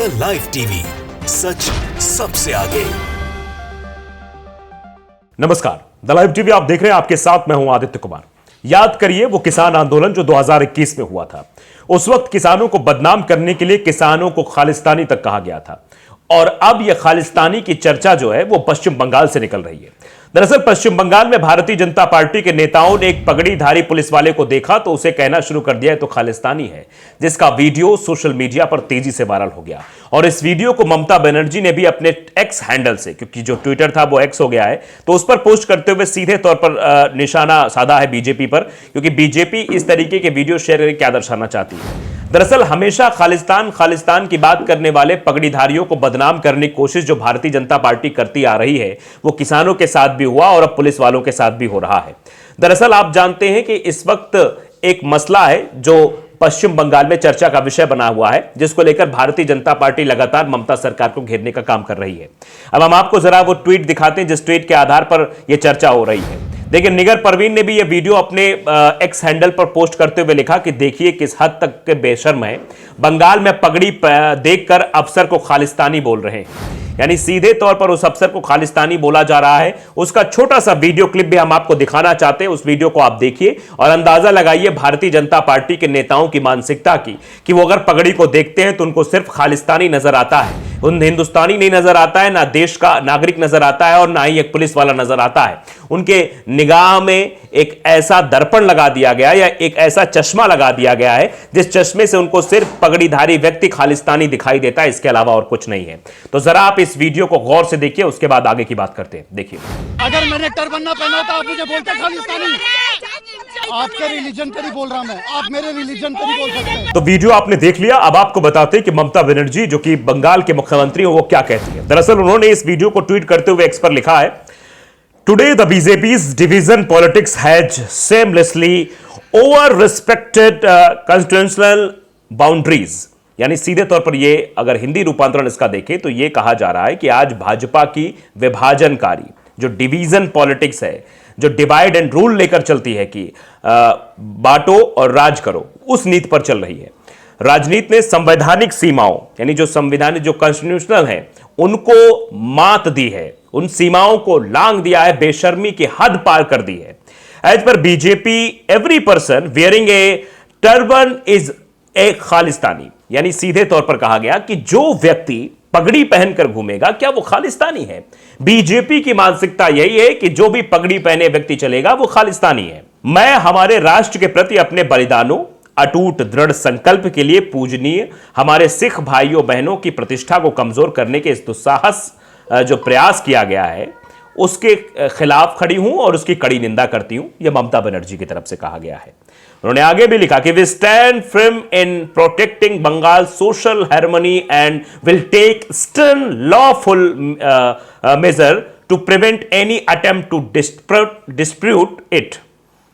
The live TV, सच सबसे आगे। नमस्कार, द लाइव टीवी आप देख रहे हैं। आपके साथ मैं हूं आदित्य कुमार। याद करिए वो किसान आंदोलन जो 2021 में हुआ था। उस वक्त किसानों को बदनाम करने के लिए किसानों को खालिस्तानी तक कहा गया था, और अब यह खालिस्तानी की चर्चा जो है वो पश्चिम बंगाल से निकल रही है। दरअसल पश्चिम बंगाल में भारतीय जनता पार्टी के नेताओं ने एक पगड़ीधारी पुलिस वाले को देखा तो उसे कहना शुरू कर दिया तो खालिस्तानी है, जिसका वीडियो सोशल मीडिया पर तेजी से वायरल हो गया। और इस वीडियो को ममता बनर्जी ने भी अपने एक्स हैंडल से, क्योंकि जो ट्विटर था वो एक्स हो गया है, तो उस पर पोस्ट करते हुए सीधे तौर पर निशाना साधा है बीजेपी पर, क्योंकि बीजेपी इस तरीके के वीडियो शेयर करके क्या दर्शाना चाहती है। दरअसल हमेशा खालिस्तान की बात करने वाले पगड़ीधारियों को बदनाम करने की कोशिश जो भारतीय जनता पार्टी करती आ रही है वो किसानों के साथ भी हुआ और अब पुलिस वालों के साथ भी हो रहा है। दरअसल आप जानते हैं कि इस वक्त एक मसला है जो पश्चिम बंगाल में चर्चा का विषय बना हुआ है, जिसको लेकर भारतीय जनता पार्टी लगातार ममता सरकार को घेरने का काम कर रही है। अब हम आपको जरा वो ट्वीट दिखाते हैं जिस ट्वीट के आधार पर यह चर्चा हो रही है। देखिए, निगर परवीन ने भी यह वीडियो अपने एक्स हैंडल पर पोस्ट करते हुए लिखा कि देखिए किस हद तक के बेशर्म है, बंगाल में पगड़ी देखकर अफसर को खालिस्तानी बोल रहे हैं। यानी सीधे तौर पर उस अफसर को खालिस्तानी बोला जा रहा है। उसका छोटा सा वीडियो क्लिप भी हम आपको दिखाना चाहते हैं। उस वीडियो को आप देखिए और अंदाजा लगाइए भारतीय जनता पार्टी के नेताओं की मानसिकता की, कि वो अगर पगड़ी को देखते हैं तो उनको सिर्फ खालिस्तानी नजर आता है, उन हिंदुस्तानी नहीं नजर आता है, ना देश का नागरिक नजर आता है और ना ही एक पुलिस वाला नजर आता है। उनके निगाह में एक ऐसा दर्पण लगा दिया गया या एक ऐसा चश्मा लगा दिया गया है जिस चश्मे से उनको सिर्फ पगड़ीधारी व्यक्ति खालिस्तानी दिखाई देता है, इसके अलावा और कुछ नहीं है। तो जरा आप इस वीडियो को गौर से देखिए, उसके बाद आगे की बात करते हैं। देखिए, अगर मैंने टर्बन पहना था आप मुझे बोलते खालिस्तानी। आपके रिलीजन पर ही बोल रहा मैं, आप मेरे रिलीजन पर ही बोल सकते हैं। तो वीडियो आपने देख लिया। अब आपको बताते हैं कि ममता बनर्जी जो कि बंगाल के मुख्यमंत्री हैं वो क्या कहती है। दरअसल उन्होंने इस वीडियो को ट्वीट करते हुए एक्स पर लिखा है, today the BJP's division politics has seamlessly over respected constitutional boundaries. यानी सीधे तौर पर ये अगर हिंदी रूपांतरण इसका देखें तो ये कहा जा रहा है कि आज भाजपा की विभाजनकारी जो डिवीजन पॉलिटिक्स है, जो डिवाइड एंड रूल लेकर चलती है कि बांटो और राज करो, उस नीति पर चल रही है। राजनीति ने संवैधानिक सीमाओं यानी जो संविधानिक जो कॉन्स्टिट्यूशनल है उनको मात दी है, उन सीमाओं को लांघ दिया है, बेशर्मी की हद पार कर दी है। As per BJP every person wearing a turban is a Khalistani. यानी सीधे तौर पर कहा गया कि जो व्यक्ति पगड़ी पहनकर घूमेगा क्या वो खालिस्तानी है। बीजेपी की मानसिकता यही है कि जो भी पगड़ी पहने व्यक्ति चलेगा वो खालिस्तानी है। मैं हमारे राष्ट्र के प्रति अपने बलिदानों, अटूट दृढ़ संकल्प के लिए पूजनीय हमारे सिख भाइयों बहनों की प्रतिष्ठा को कमजोर करने के इस दुस्साहस जो प्रयास किया गया है उसके खिलाफ खड़ी हूं और उसकी कड़ी निंदा करती हूं, यह ममता बनर्जी की तरफ से कहा गया है। उन्होंने आगे भी लिखा कि we stand firm in protecting Bengal social harmony and will take stern lawful measure to prevent any attempt to dispute it.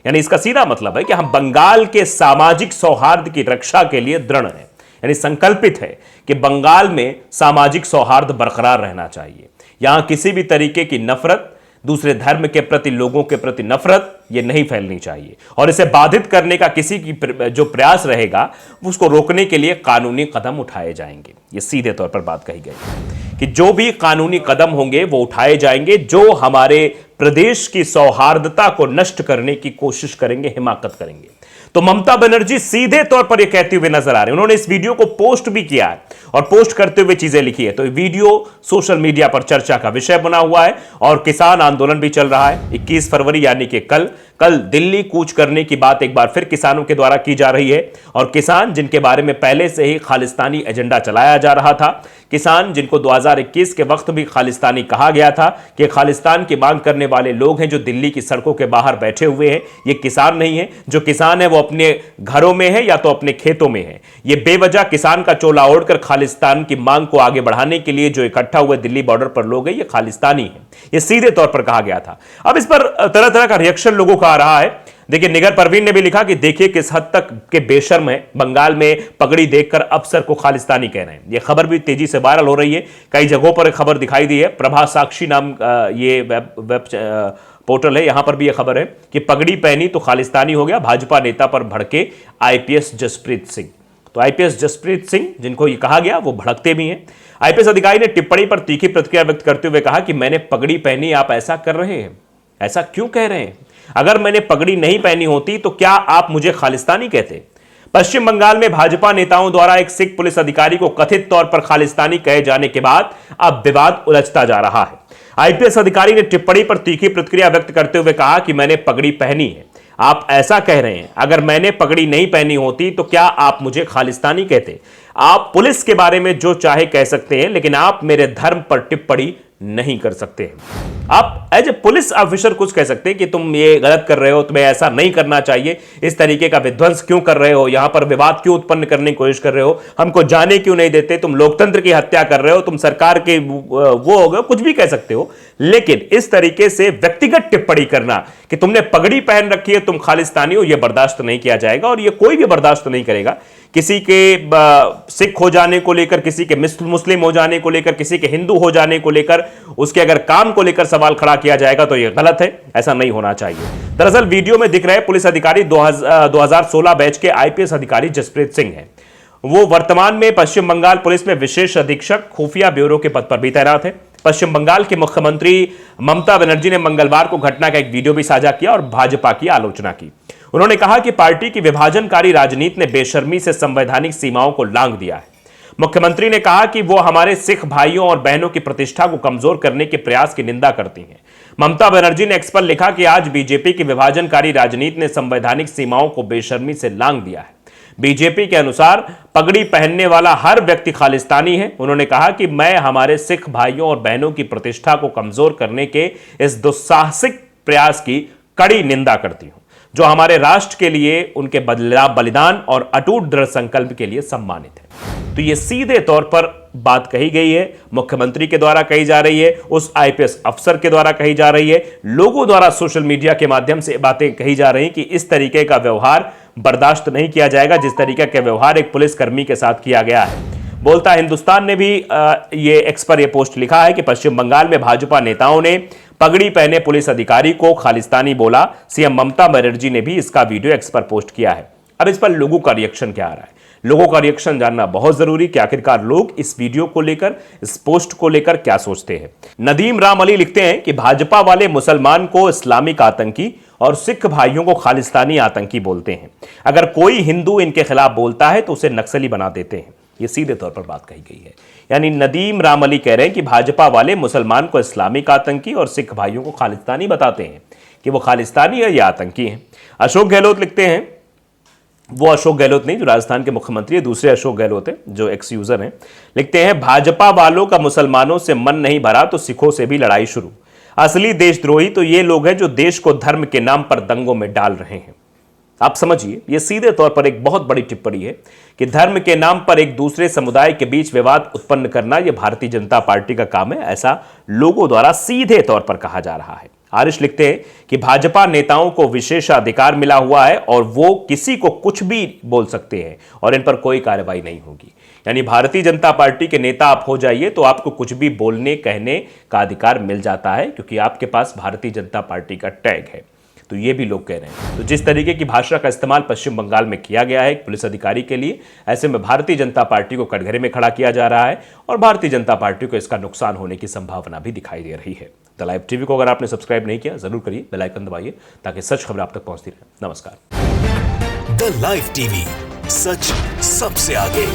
यानी इसका सीधा मतलब है कि हम बंगाल के सामाजिक सौहार्द की रक्षा के लिए दृढ़ हैं, यानी संकल्पित है कि बंगाल में सामाजिक सौहार्द बरकरार रहना चाहिए। यहां किसी भी तरीके की नफरत, दूसरे धर्म के प्रति लोगों के प्रति नफरत ये नहीं फैलनी चाहिए, और इसे बाधित करने का किसी की जो प्रयास रहेगा उसको रोकने के लिए कानूनी कदम उठाए जाएंगे। ये सीधे तौर पर बात कही गई कि जो भी कानूनी कदम होंगे वो उठाए जाएंगे जो हमारे प्रदेश की सौहार्दता को नष्ट करने की कोशिश करेंगे, हिमाकत करेंगे। तो ममता बनर्जी सीधे तौर पर यह कहते हुए नजर आ रहे हैं। उन्होंने इस वीडियो को पोस्ट भी किया है और पोस्ट करते हुए चीजें लिखी है। तो ये वीडियो सोशल मीडिया पर चर्चा का विषय बना हुआ है और किसान आंदोलन भी चल रहा है। 21 फरवरी यानी कि कल दिल्ली कूच करने की बात एक बार फिर किसानों के द्वारा की जा रही है, और किसान जिनके बारे में पहले से ही खालिस्तानी एजेंडा चलाया जा रहा था, किसान जिनको 2021 के वक्त भी खालिस्तानी कहा गया था कि खालिस्तान की मांग करने वाले लोग हैं जो दिल्ली की सड़कों के बाहर बैठे हुए हैं, ये किसान नहीं है। जो किसान है वो अपने घरों में है या तो अपने खेतों में है। ये बेवजह किसान का चोला ओढ़कर खालिस्तान की मांग को आगे बढ़ाने के लिए जो इकट्ठा हुए दिल्ली बॉर्डर पर लोग हैं ये खालिस्तानी है, ये सीधे तौर पर कहा गया था। अब इस पर तरह तरह का रिएक्शन लोगों का आ रहा है। देखिए, निगर परवीन ने भी लिखा कि देखिए किस हद तक के बेशर्म है, बंगाल में पगड़ी देखकर अफसर को खालिस्तानी कह रहे हैं। यह खबर भी तेजी से वायरल हो रही है, कई जगहों पर खबर दिखाई दी है। प्रभा साक्षी नाम ये वेब पोर्टल है, यहां पर भी यह खबर है कि पगड़ी पहनी तो खालिस्तानी हो गया, भाजपा नेता पर भड़के आईपीएस जसप्रीत सिंह। तो आईपीएस जसप्रीत सिंह, जिनको ये कहा गया, वो भड़कते भी हैं। आईपीएस अधिकारी ने टिप्पणी पर तीखी प्रतिक्रिया व्यक्त करते हुए कहा कि मैंने पगड़ी पहनी, आप ऐसा कर रहे हैं, ऐसा क्यों कह रहे हैं? अगर मैंने पगड़ी नहीं पहनी होती तो क्या आप मुझे खालिस्तानी कहते? पश्चिम बंगाल में भाजपा नेताओं द्वारा एक सिख पुलिस अधिकारी को कथित तौर पर खालिस्तानी कहे जाने के बाद अब विवाद उलझता जा रहा है। आईपीएस अधिकारी ने टिप्पणी पर तीखी प्रतिक्रिया व्यक्त करते हुए कहा कि मैंने पगड़ी पहनी है, आप ऐसा कह रहे हैं, अगर मैंने पगड़ी नहीं पहनी होती तो क्या आप मुझे खालिस्तानी कहते? आप पुलिस के बारे में जो चाहे कह सकते हैं, लेकिन आप मेरे धर्म पर टिप्पणी नहीं कर सकते हैं। आप एज ए पुलिस ऑफिसर कुछ कह सकते हैं कि तुम ये गलत कर रहे हो, तुम्हें ऐसा नहीं करना चाहिए, इस तरीके का विध्वंस क्यों कर रहे हो, यहां पर विवाद क्यों उत्पन्न करने की कोशिश कर रहे हो, हमको जाने क्यों नहीं देते, तुम लोकतंत्र की हत्या कर रहे हो, तुम सरकार के वो हो गए, कुछ भी कह सकते हो। लेकिन इस तरीके से व्यक्तिगत टिप्पणी करना कि तुमने पगड़ी पहन रखी है, तुम खालिस्तानी हो, यह बर्दाश्त नहीं किया जाएगा और यह कोई भी बर्दाश्त नहीं करेगा। किसी के सिख हो जाने को लेकर, किसी के मुस्लिम हो जाने को लेकर, किसी के हिंदू हो जाने को लेकर, उसके अगर काम को लेकर सवाल खड़ा किया जाएगा तो यह गलत है, ऐसा नहीं होना चाहिए। दरअसल वीडियो में दिख रहे पुलिस अधिकारी 2016 बैच के आईपीएस अधिकारी जसप्रीत सिंह हैं। वो वर्तमान में पश्चिम बंगाल पुलिस में विशेष अधीक्षक खुफिया ब्यूरो के पद पर भी तैनात है। पश्चिम बंगाल के मुख्यमंत्री ममता बनर्जी ने मंगलवार को घटना का एक वीडियो भी साझा किया और भाजपा की आलोचना की। उन्होंने कहा कि पार्टी की विभाजनकारी राजनीति ने बेशर्मी से संवैधानिक सीमाओं को लांघ दिया है। मुख्यमंत्री ने कहा कि वो हमारे सिख भाइयों और बहनों की प्रतिष्ठा को कमजोर करने के प्रयास की निंदा करती हैं। ममता बनर्जी ने एक्स पर लिखा कि आज बीजेपी की विभाजनकारी राजनीति ने संवैधानिक सीमाओं को बेशर्मी से लांघ दिया है। बीजेपी के अनुसार पगड़ी पहनने वाला हर व्यक्ति खालिस्तानी है। उन्होंने कहा कि मैं हमारे सिख भाइयों और बहनों की प्रतिष्ठा को कमजोर करने के इस दुस्साहसिक प्रयास की कड़ी निंदा करती हूं, जो हमारे राष्ट्र के लिए उनके बलिदान और अटूट दृढ़ संकल्प के लिए सम्मानित है। तो ये सीधे तौर पर बात कही गई है, मुख्यमंत्री के द्वारा कही जा रही है, उस आईपीएस अफसर के द्वारा कही जा रही है, लोगों द्वारा सोशल मीडिया के माध्यम से बातें कही जा रही हैं कि इस तरीके का व्यवहार बर्दाश्त नहीं किया जाएगा, जिस तरीके का व्यवहार एक पुलिसकर्मी के साथ किया गया है। बोलता हिंदुस्तान ने भी ये एक्स पर ये पोस्ट लिखा है कि पश्चिम बंगाल में भाजपा नेताओं ने पगड़ी पहने पुलिस अधिकारी को खालिस्तानी बोला। सीएम ममता बनर्जी ने भी इसका वीडियो एक्स पर पोस्ट किया है। अब इस पर लोगों का रिएक्शन क्या आ रहा है, लोगों का रिएक्शन जानना बहुत जरूरी कि आखिरकार लोग इस वीडियो को लेकर, इस पोस्ट को लेकर क्या सोचते हैं। नदीम राम अली लिखते हैं कि भाजपा वाले मुसलमान को इस्लामिक आतंकी और सिख भाइयों को खालिस्तानी आतंकी बोलते हैं। अगर कोई हिंदू इनके खिलाफ बोलता है तो उसे नक्सली बना देते हैं। ये सीधे तौर पर बात कही गई है। यानी नदीम राम अली कह रहे हैं कि भाजपा वाले मुसलमान को इस्लामिक आतंकी और सिख भाइयों को खालिस्तानी बताते हैं कि वो खालिस्तानी है या आतंकी हैं। अशोक गहलोत लिखते हैं, वो अशोक गहलोत नहीं जो राजस्थान के मुख्यमंत्री है, दूसरे अशोक गहलोत है जो एक्स यूजर हैं, लिखते हैं भाजपा वालों का मुसलमानों से मन नहीं भरा तो सिखों से भी लड़ाई शुरू। असली देशद्रोही तो ये लोग हैं जो देश को धर्म के नाम पर दंगों में डाल रहे हैं। आप समझिए, यह सीधे तौर पर एक बहुत बड़ी टिप्पणी है कि धर्म के नाम पर एक दूसरे समुदाय के बीच विवाद उत्पन्न करना यह भारतीय जनता पार्टी का काम है, ऐसा लोगों द्वारा सीधे तौर पर कहा जा रहा है। आरिश लिखते हैं कि भाजपा नेताओं को विशेषाधिकार मिला हुआ है और वो किसी को कुछ भी बोल सकते हैं और इन पर कोई कार्रवाई नहीं होगी। यानी भारतीय जनता पार्टी के नेता आप हो जाइए तो आपको कुछ भी बोलने कहने का अधिकार मिल जाता है, क्योंकि आपके पास भारतीय जनता पार्टी का टैग है। तो ये भी लोग कह रहे हैं। तो जिस तरीके की भाषा का इस्तेमाल पश्चिम बंगाल में किया गया है एक पुलिस अधिकारी के लिए, ऐसे में भारतीय जनता पार्टी को कटघरे में खड़ा किया जा रहा है और भारतीय जनता पार्टी को इसका नुकसान होने की संभावना भी दिखाई दे रही है। द लाइव टीवी को अगर आपने सब्सक्राइब नहीं किया जरूर करिए, बेल आइकन दबाइए ताकि सच खबर आप तक पहुंचती रहे। नमस्कार। द लाइव टीवी, सच सबसे आगे।